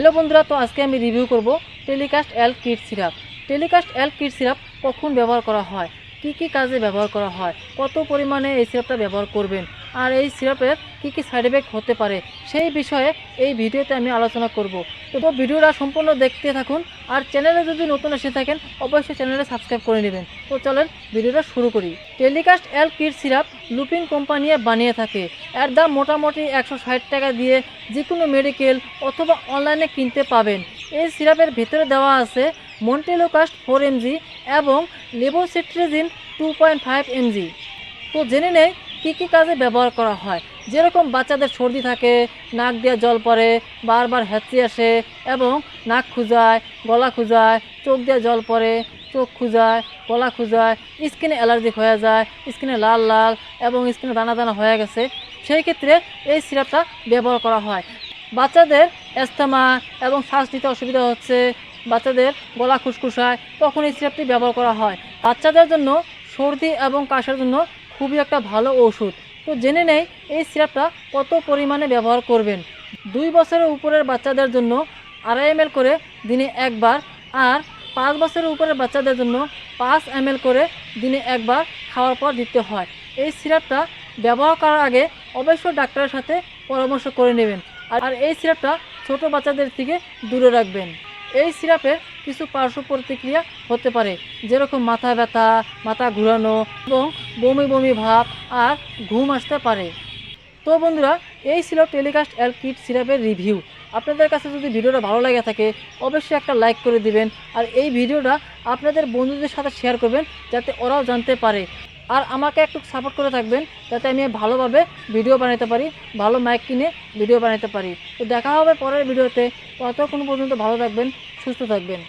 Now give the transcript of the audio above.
Hello বন্ধুরা, তো আজকে আমি রিভিউ করব টেলিকাস্ট এল কিড সিরাপ। টেলিকাস্ট এল কিড সিরাপ কখন ব্যবহার করা হয়, কি কাজে ব্যবহার করা হয়, কত পরিমাণে এই সিরাপটা ব্যবহার করবেন, আর এই সিরাপের কি সাইড এফেক্ট হতে পারে সেই বিষয়ে এই ভিডিওতে আমি আলোচনা করব। তো ভিডিওটা সম্পূর্ণ দেখতে থাকুন, আর চ্যানেলে যদি নতুন এসে থাকেন অবশ্যই চ্যানেলে সাবস্ক্রাইব করে নেবেন। তো চলেন ভিডিওটা শুরু করি। টেলিকাস্ট এল কিড সিরাপ লুপিন কোম্পানি বানিয়ে থাকে। এর দাম মোটামুটি 160 টাকা দিয়ে যে কোনো মেডিকেল অথবা অনলাইনে কিনতে পাবেন। এই সিরাপের ভিতরে দেওয়া আছে মন্টেলোকাস্ট 4 mg এবং লেভোসিট্রিজিন 2.5 mg। তো জেনে নেই কী কাজে ব্যবহার করা হয়। যেরকম বাচ্চাদের সর্দি থাকে, নাক দিয়ে জল পড়ে, বারবার হ্যাঁচি আসে এবং নাক খুঁজায়, গলা খুঁজায়, চোখ দিয়ে জল পড়ে, চোখ খুঁজায়, গলা খুঁজায়, স্কিনে অ্যালার্জি হয়ে যায়, স্কিনে লাল লাল এবং স্কিনে দানা দানা হয়ে গেছে, সেই ক্ষেত্রে এই সিরাপটা ব্যবহার করা হয়। বাচ্চাদের অ্যাस्थমা এবং শ্বাস নিতে অসুবিধা হচ্ছে, বাচ্চাদের গলা খুসখুসায়, তখন এই সিরাপটি ব্যবহার করা হয়। বাচ্চাদের জন্য সর্দি এবং কাশির জন্য খুবই একটা ভালো ওষুধ। তো জেনে নেই এই সিরাপটা কত পরিমাণে ব্যবহার করবেন। 2 বছরের উপরের বাচ্চাদের জন্য 2.5 ml করে দিনে একবার, আর 5 বছরের উপরের বাচ্চাদের জন্য 5 ml করে দিনে একবার খাওয়ার পর দিতে হয়। এই সিরাপটা ব্যবহার করার আগে অবশ্যই ডাক্তারের সাথে পরামর্শ করে নেবেন, আর এই সিরাপটা ছোট বাচ্চাদের থেকে দূরে রাখবেন। এই সিরাপের কিছু পার্শ্ব প্রতিক্রিয়া হতে পারে, যেরকম মাথা ব্যথা, মাথা ঘুরানো এবং বমি বমি ভাব আর ঘুম আসতে পারে। তো বন্ধুরা, এই ছিল টেলিকাস্ট এল কিড সিরাপের রিভিউ। আপনাদের কাছে যদি ভিডিওটা ভালো লাগে থাকে অবশ্যই একটা লাইক করে দিবেন, আর এই ভিডিওটা আপনাদের বন্ধুদের সাথে শেয়ার করবেন যাতে ওরাও জানতে পারে। আর আমাকে একটু সাপোর্ট করে থাকবেন যাতে আমি ভালোভাবে ভিডিও বানাতে পারি, ভালো মাইক কিনে ভিডিও বানাতে পারি। তো দেখা হবে পরের ভিডিওতে। ততক্ষণ পর্যন্ত ভালো থাকবেন, সুস্থ থাকবেন।